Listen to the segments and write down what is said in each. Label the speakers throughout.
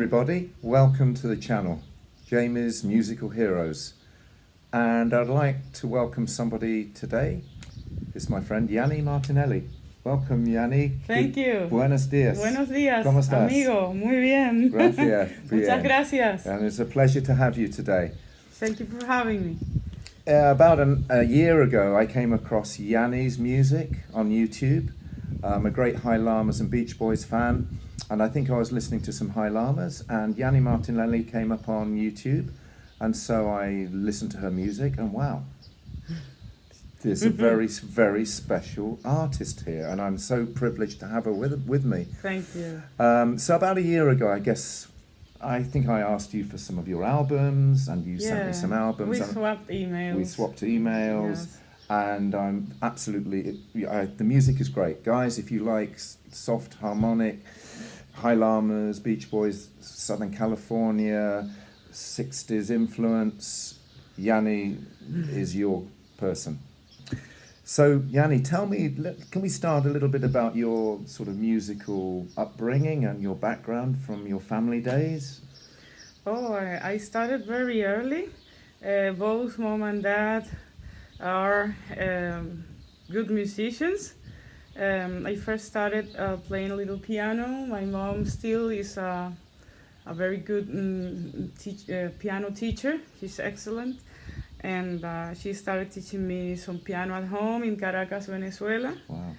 Speaker 1: everybody, welcome to the channel, Jamie's Musical Heroes. And I'd like to welcome somebody today. It's my friend Yani Martinelli. Welcome, Yani.
Speaker 2: Thank you.
Speaker 1: Buenos días.
Speaker 2: Buenos días,
Speaker 1: ¿Cómo estás?
Speaker 2: amigo. Muy bien.
Speaker 1: Gracias.
Speaker 2: Muchas gracias.
Speaker 1: And it's a pleasure to have you today.
Speaker 2: Thank you for having me.
Speaker 1: About a year ago, I came across Yani's music on YouTube. I'm a great High Llamas and Beach Boys fan, and I think I was listening to some High Llamas, and Yani Martinelli came up on YouTube, and so I listened to her music, and wow, there's a very, very special artist here, and I'm so privileged to have her with me.
Speaker 2: Thank you.
Speaker 1: So about a year ago, I think I asked you for some of your albums, and you sent me some albums.
Speaker 2: We swapped
Speaker 1: emails.
Speaker 2: Yes.
Speaker 1: And I'm absolutely, the music is great. Guys, if you like soft harmonic, High Llamas, Beach Boys, Southern California, 60s influence, Yani is your person. So, Yani, tell me, can we start a little bit about your sort of musical upbringing and your background from your family days?
Speaker 2: Oh, I started very early. Both mom and dad are good musicians. I first started playing a little piano. My mom still is a very good piano teacher. She's excellent. And she started teaching me some piano at home in Caracas, Venezuela.
Speaker 1: Wow.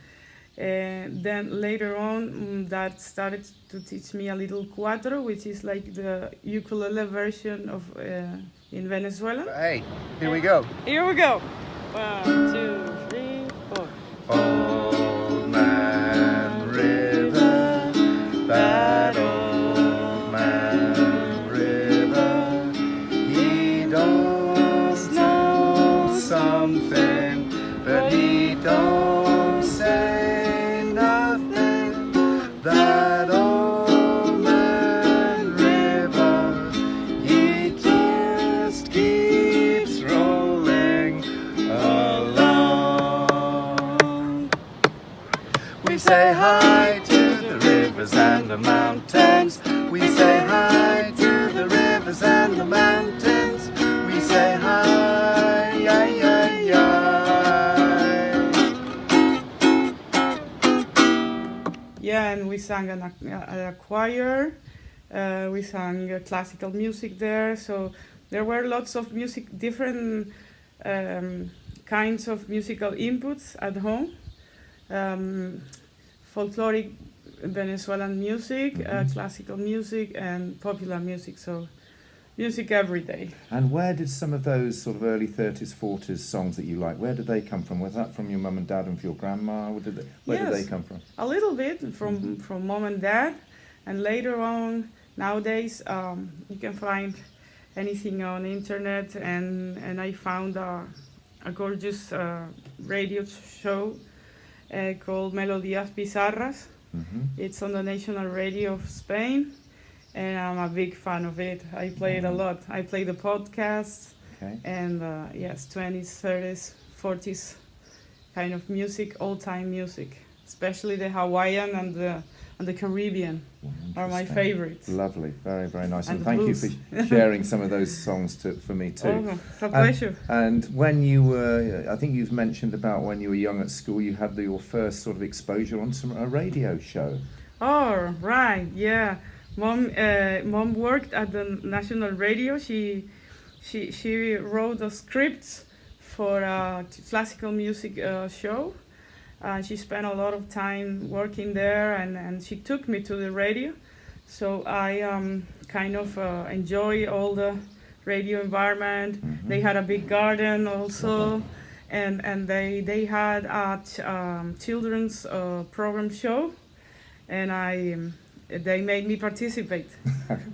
Speaker 2: Then later on, Dad started to teach me a little cuatro, which is like the ukulele version of in Venezuela.
Speaker 1: Hey, here we go.
Speaker 2: Here we go. 1, 2, 3, 4.
Speaker 1: Old Man River, that old man river, he does know something, but he don't say nothing. That old man river, he just keeps rolling along. We say hi to the rivers and the mountains. We say hi to the rivers and the mountains. We say hi, yi, yi, yi.
Speaker 2: Yeah, and we sang in a choir. We sang classical music there. So there were lots of music, different kinds of musical inputs at home. Folkloric Venezuelan music, classical music, and popular music. So music every day.
Speaker 1: And where did some of those sort of early 30s, 40s songs that you like, where did they come from? Was that from your mum and dad and from your grandma? Where did they come from?
Speaker 2: A little bit from mom and dad, and later on, nowadays, you can find anything on internet, and I found a gorgeous radio show called Melodías Pizarras. It's on the national radio of Spain, and I'm a big fan of it. I play it a lot. I play the podcasts, and yes, 20s, 30s, 40s kind of music, old-time music, especially the Hawaiian and the Caribbean are my favorites.
Speaker 1: Lovely, very, very nice.
Speaker 2: And
Speaker 1: thank you
Speaker 2: blues.
Speaker 1: for sharing some of those songs for me too.
Speaker 2: Oh, it's a pleasure.
Speaker 1: And when you were, I think you've mentioned about when you were young at school, you had your first sort of exposure on a radio show.
Speaker 2: Oh, right, yeah. Mom worked at the national radio. She wrote the scripts for a classical music show. She spent a lot of time working there, and she took me to the radio. So I kind of enjoy all the radio environment. They had a big garden also, and they had a children's program show, and they made me participate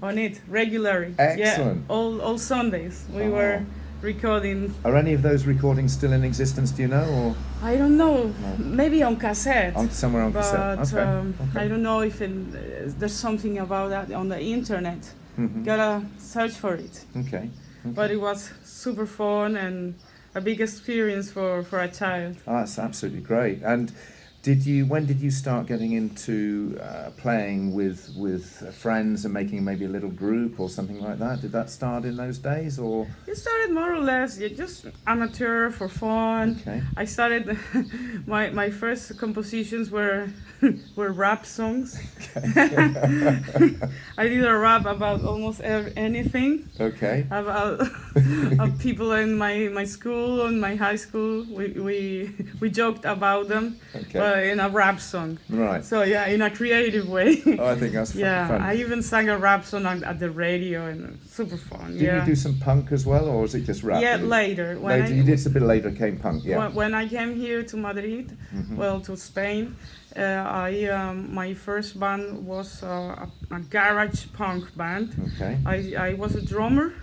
Speaker 2: on it regularly.
Speaker 1: Excellent.
Speaker 2: Yeah, all Sundays we were recording.
Speaker 1: Are any of those recordings still in existence, do you know? Or
Speaker 2: I don't know, maybe on cassette.
Speaker 1: Somewhere on cassette, okay.
Speaker 2: I don't know if there's something about that on the internet. Gotta search for it.
Speaker 1: Okay.
Speaker 2: But it was super fun and a big experience for a child.
Speaker 1: Oh, that's absolutely great. And When did you start getting into playing with friends and making maybe a little group or something like that? Did that start in those days, or?
Speaker 2: It started more or less, yeah, just amateur for fun.
Speaker 1: Okay.
Speaker 2: I started my first compositions were were rap songs. I did a rap about almost anything.
Speaker 1: Okay.
Speaker 2: About people in my school and my high school. We joked about them,
Speaker 1: Okay.
Speaker 2: in a rap song.
Speaker 1: Right.
Speaker 2: So yeah, in a creative way.
Speaker 1: Oh, I think that's
Speaker 2: Yeah,
Speaker 1: fun.
Speaker 2: I even sang a rap song at the radio, and super fun.
Speaker 1: Did
Speaker 2: Yeah.
Speaker 1: you do some punk as well, or was it just rap?
Speaker 2: Yeah, later.
Speaker 1: Later, you did a bit later. Came punk. Yeah.
Speaker 2: When I came here to Madrid, well, to Spain, my first band was a garage punk band.
Speaker 1: Okay.
Speaker 2: I was a drummer.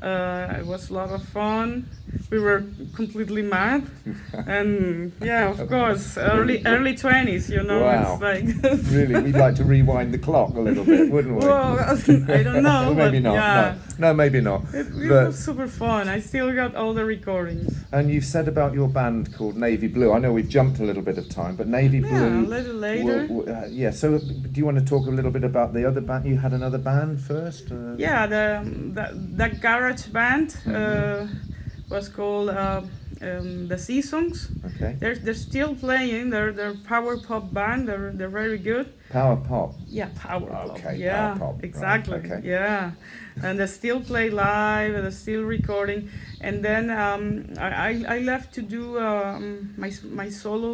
Speaker 2: It was a lot of fun. We were completely mad, and yeah, of course, early 20s. You know,
Speaker 1: Wow.
Speaker 2: it's like
Speaker 1: Really, we'd like to rewind the clock a little bit, wouldn't we?
Speaker 2: well, I don't know.
Speaker 1: Maybe
Speaker 2: but
Speaker 1: not.
Speaker 2: Yeah.
Speaker 1: No, maybe not.
Speaker 2: It
Speaker 1: But
Speaker 2: was super fun. I still got all the recordings.
Speaker 1: and you've said about your band called Navy Blue. I know we've jumped a little bit of time, but Navy
Speaker 2: Yeah,
Speaker 1: Blue.
Speaker 2: a little later.
Speaker 1: Yeah. So, do you want to talk a little bit about the other band? You had another band first.
Speaker 2: Yeah, the garage band was called the Seasons.
Speaker 1: Okay.
Speaker 2: They're still playing. They're power pop band. They're very good.
Speaker 1: Power pop.
Speaker 2: Yeah, power pop.
Speaker 1: Okay,
Speaker 2: Yeah,
Speaker 1: power pop, right,
Speaker 2: exactly.
Speaker 1: okay.
Speaker 2: Yeah, and they still play live. They're still recording. And then I left to do my solo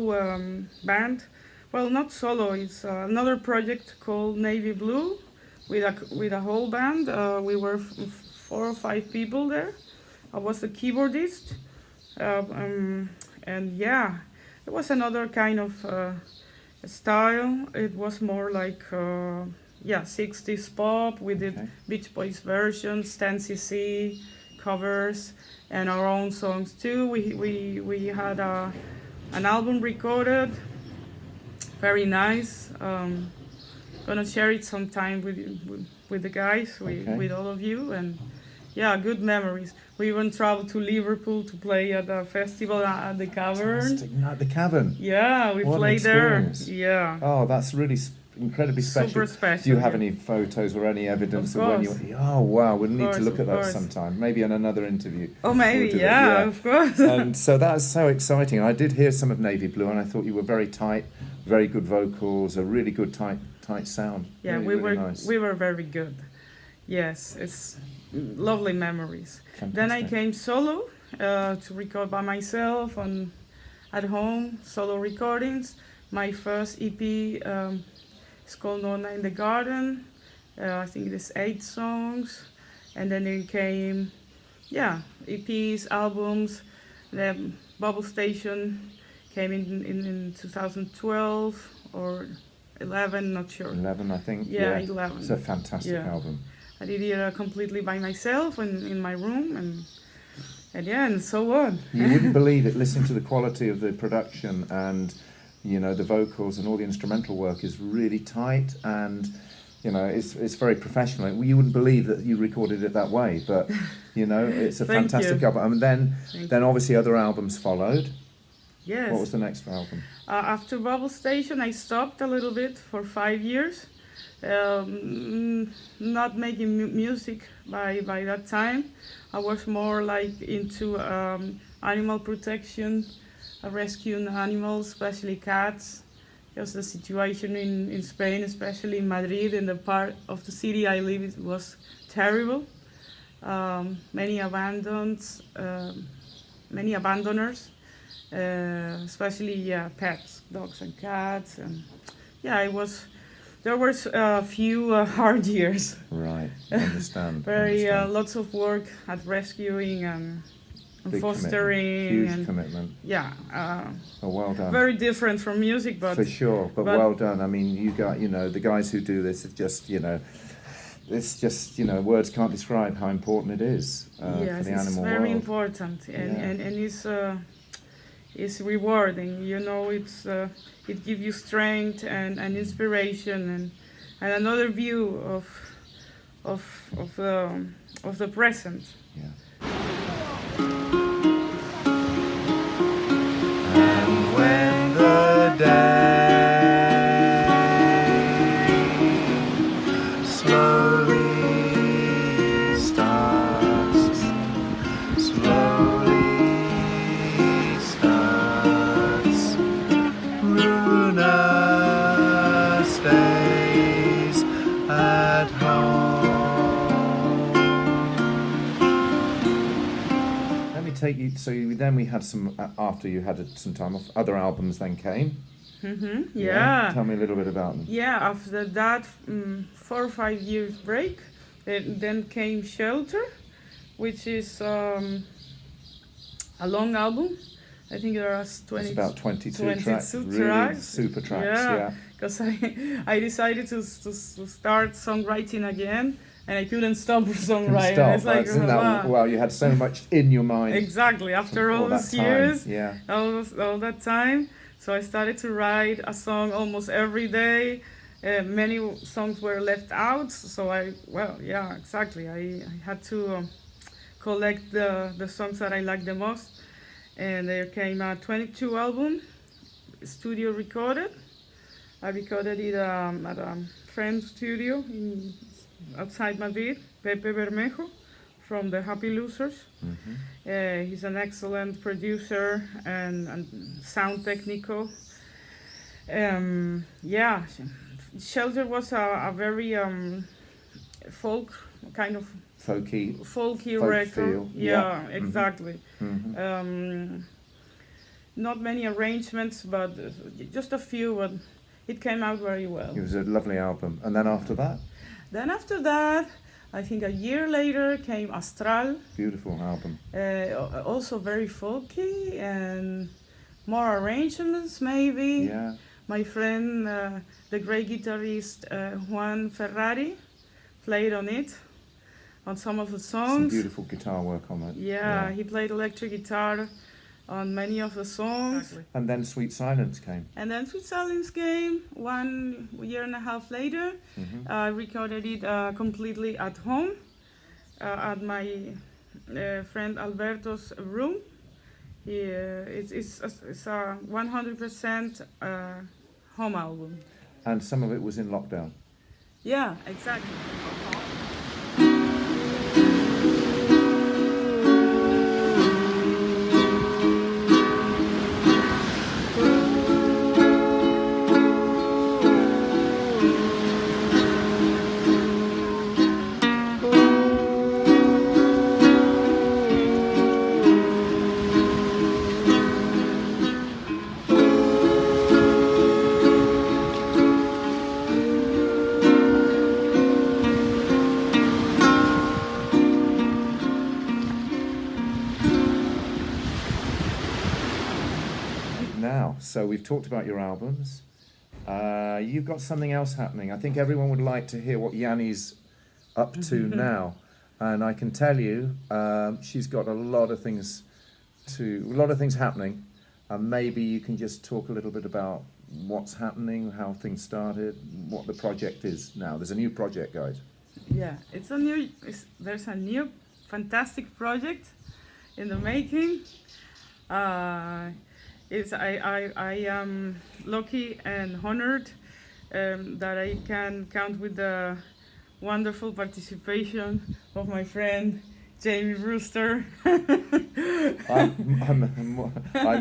Speaker 2: band. Well, not solo. It's another project called Navy Blue, with a whole band. We were 4 or 5 people there. I was the keyboardist, and yeah, it was another kind of style. It was more like 60s pop. We did
Speaker 1: Okay.
Speaker 2: Beach Boys versions, Stan CC covers, and our own songs too. We had an album recorded, very nice. Gonna share it sometime with the guys,
Speaker 1: Okay.
Speaker 2: with all of you, and yeah, good memories. We even traveled to Liverpool to play at a festival at the Cavern.
Speaker 1: Fantastic. No, the Cavern.
Speaker 2: Yeah, we
Speaker 1: What an
Speaker 2: played there.
Speaker 1: experience.
Speaker 2: Yeah,
Speaker 1: Oh, that's really incredibly special.
Speaker 2: super special.
Speaker 1: Do you have
Speaker 2: yeah.
Speaker 1: any photos or any evidence
Speaker 2: Of
Speaker 1: of when you?
Speaker 2: course.
Speaker 1: Oh wow, we'll need to
Speaker 2: course,
Speaker 1: look at
Speaker 2: of
Speaker 1: that
Speaker 2: course.
Speaker 1: sometime. Maybe in another interview.
Speaker 2: Oh, maybe,
Speaker 1: We'll do that,
Speaker 2: yeah,
Speaker 1: yeah.
Speaker 2: of course.
Speaker 1: And so that's so exciting. I did hear some of Navy Blue, and I thought you were very tight, very good vocals, a really good tight sound.
Speaker 2: Yeah,
Speaker 1: really,
Speaker 2: we
Speaker 1: really
Speaker 2: were
Speaker 1: nice.
Speaker 2: we were very good. Yes, it's lovely memories. Then I
Speaker 1: Fantastic.
Speaker 2: came solo to record by myself at home, solo recordings. My first EP is called Nona in the Garden. I think there's 8 songs, and then it came, EPs, albums. The Bubble Station came in 2012 or 11, not sure.
Speaker 1: 11, I think.
Speaker 2: Yeah, 11.
Speaker 1: It's a fantastic
Speaker 2: Yeah.
Speaker 1: album.
Speaker 2: I did it completely by myself in my room, and so on.
Speaker 1: You wouldn't believe it. Listen to the quality of the production, and the vocals and all the instrumental work is really tight, and it's very professional. You wouldn't believe that you recorded it that way, but it's a
Speaker 2: Thank
Speaker 1: fantastic
Speaker 2: you.
Speaker 1: album. And then obviously other albums followed.
Speaker 2: Yes.
Speaker 1: What was the next album?
Speaker 2: After Bubble Station, I stopped a little bit for 5 years, not making music by that time. I was more like into animal protection, rescuing animals, especially cats. Because the situation in Spain, especially in Madrid, in the part of the city I live in, was terrible. Many abandoners. Especially pets, dogs and cats, and there was a few hard years.
Speaker 1: Right, understand.
Speaker 2: Very
Speaker 1: understand.
Speaker 2: lots of work at rescuing and
Speaker 1: Big
Speaker 2: fostering.
Speaker 1: commitment, huge
Speaker 2: and
Speaker 1: commitment.
Speaker 2: yeah,
Speaker 1: Oh, well done.
Speaker 2: very different from music, but
Speaker 1: For sure, but
Speaker 2: but-
Speaker 1: well done. I mean, you got the guys who do this are just it's just words can't describe how important it is for
Speaker 2: yes,
Speaker 1: the
Speaker 2: it's
Speaker 1: animal
Speaker 2: very
Speaker 1: world.
Speaker 2: important, and
Speaker 1: Yeah.
Speaker 2: it's rewarding. It gives you strength and inspiration and another view of the present.
Speaker 1: Yeah. And when the day take you. So then we had some after you had some time off. Other albums then came.
Speaker 2: Yeah.
Speaker 1: Tell me a little bit about them.
Speaker 2: Yeah, after that 4 or 5 years break, then came Shelter, which is a long album. I think there are
Speaker 1: It's about 22 tracks.
Speaker 2: 22
Speaker 1: Really
Speaker 2: tracks.
Speaker 1: super tracks. Yeah.
Speaker 2: Because I decided to start songwriting again, and I couldn't stop songwriting.
Speaker 1: Stop.
Speaker 2: It's like,
Speaker 1: Well, you had so much in your mind.
Speaker 2: Exactly. After all
Speaker 1: that
Speaker 2: those
Speaker 1: time.
Speaker 2: years,
Speaker 1: Yeah.
Speaker 2: all that time, so I started to write a song almost every day. Many songs were left out, so I had to collect the songs that I liked the most, and there came a 22 album, studio recorded. I recorded it at a friend's studio outside Madrid, Pepe Bermejo from the Happy Losers. He's an excellent producer and sound technical. Shelter was a very folk kind of
Speaker 1: Folky
Speaker 2: record.
Speaker 1: feel.
Speaker 2: Yeah, exactly.
Speaker 1: Mm-hmm.
Speaker 2: Not many arrangements, but just a few. But it came out very well.
Speaker 1: It was a lovely album. And then after that?
Speaker 2: Then after that, I think a year later came Astral.
Speaker 1: Beautiful album.
Speaker 2: Also very folky and more arrangements maybe.
Speaker 1: Yeah.
Speaker 2: My friend, the great guitarist Juan Ferrari, played on it, on some of the songs.
Speaker 1: Some beautiful guitar work on it.
Speaker 2: Yeah, he played electric guitar on many of the songs.
Speaker 1: Exactly. And then Sweet Silence came.
Speaker 2: And then Sweet Silence came 1 year and a half later. I recorded it completely at home, at my friend Alberto's room. It's a 100% home album.
Speaker 1: And some of it was in lockdown.
Speaker 2: Yeah, exactly.
Speaker 1: Now, so we've talked about your albums. You've got something else happening. I think everyone would like to hear what Yani's up to now, and I can tell you, she's got a lot of things happening, and maybe you can just talk a little bit about what's happening, how things started, what the project is now. There's a new project, guys.
Speaker 2: Yeah, there's a new fantastic project in the making. I am lucky and honored that I can count with the wonderful participation of my friend Jamie Brewster.
Speaker 1: I'm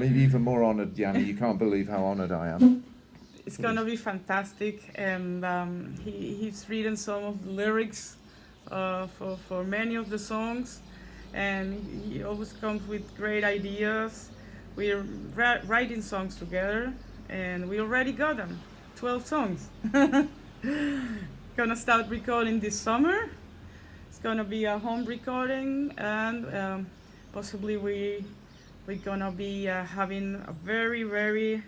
Speaker 1: even more honored, Yanni. You can't believe how honored I am.
Speaker 2: It's gonna be fantastic, and he's written some of the lyrics for many of the songs, and he always comes with great ideas. We're writing songs together, and we already got them, 12 songs. Gonna start recording this summer. It's gonna be a home recording, and possibly we're gonna be having a very, very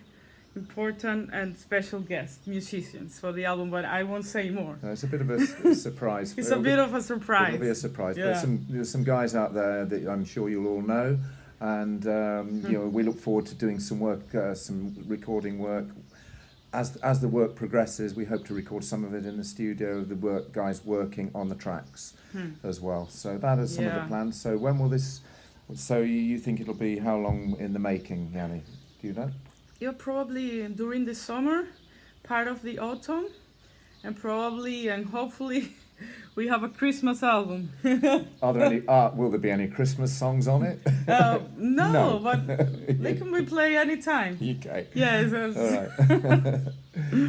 Speaker 2: important and special guest musicians for the album, but I won't say more.
Speaker 1: It's a bit of a surprise.
Speaker 2: It's a bit of a surprise.
Speaker 1: It'll be a surprise.
Speaker 2: Yeah.
Speaker 1: There's some guys out there that I'm sure you'll all know, and we look forward to doing some work, some recording work. As the work progresses, we hope to record some of it in the studio. The guys working on the tracks as well. So that is some of the plans. So when will this? So you think it'll be how long in the making, Yanni? Do you know?
Speaker 2: Yeah, probably during the summer, part of the autumn, and probably and hopefully We have a Christmas album.
Speaker 1: Are there any? Will there be any Christmas songs on it?
Speaker 2: No,
Speaker 1: No.
Speaker 2: but they can be played anytime.
Speaker 1: Okay.
Speaker 2: Yes.
Speaker 1: All right.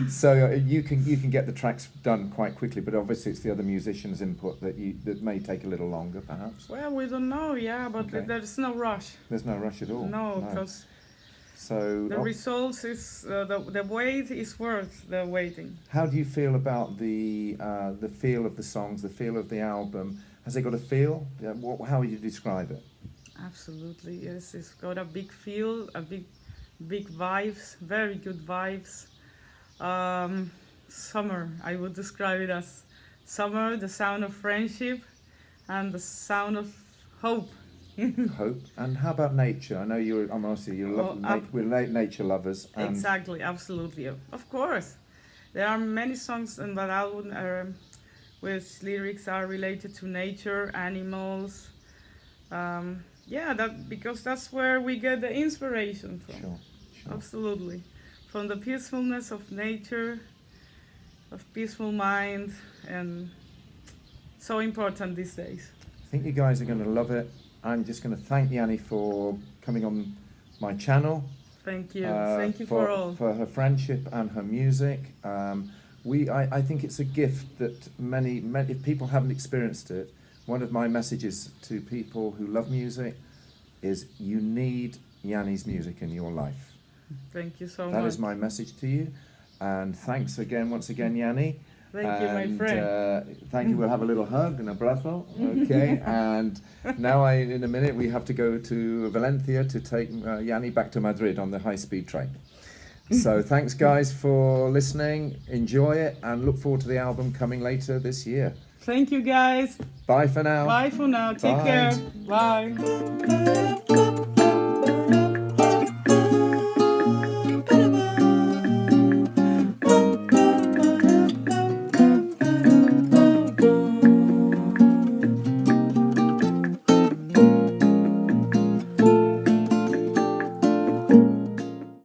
Speaker 1: So you can get the tracks done quite quickly, but obviously it's the other musicians' input that may take a little longer, perhaps.
Speaker 2: Well, we don't know, yeah, but
Speaker 1: Okay.
Speaker 2: there's no rush.
Speaker 1: There's no rush at all.
Speaker 2: No, because
Speaker 1: So
Speaker 2: the results is the wait is worth the waiting.
Speaker 1: how do you feel about the feel of the songs, the feel of the album? Has it got a feel? Yeah, how would you describe it?
Speaker 2: Absolutely, yes. It's got a big feel, a big vibes, very good vibes. Summer, I would describe it as summer, the sound of friendship, and the sound of hope.
Speaker 1: Hope. And how about nature? I know we're nature lovers. And
Speaker 2: Exactly, absolutely, of course. There are many songs in that album with lyrics are related to nature, animals. Because that's where we get the inspiration from.
Speaker 1: Sure.
Speaker 2: Absolutely, from the peacefulness of nature, of peaceful mind, and so important these days.
Speaker 1: I think you guys are going to love it. I'm just going to thank Yani for coming on my channel.
Speaker 2: Thank you. Thank you for all.
Speaker 1: For her friendship and her music. I think it's a gift that many, if people haven't experienced it, one of my messages to people who love music is you need Yani's music in your life.
Speaker 2: Thank you so much.
Speaker 1: That is my message to you. And thanks once again, Yani.
Speaker 2: Thank you, my friend.
Speaker 1: Thank you. We'll have a little hug and abrazo. Okay. And now in a minute, we have to go to Valencia to take Yani back to Madrid on the high-speed train. So thanks, guys, for listening. Enjoy it and look forward to the album coming later this year.
Speaker 2: Thank you, guys.
Speaker 1: Bye for now.
Speaker 2: Bye for now. Take care. Bye.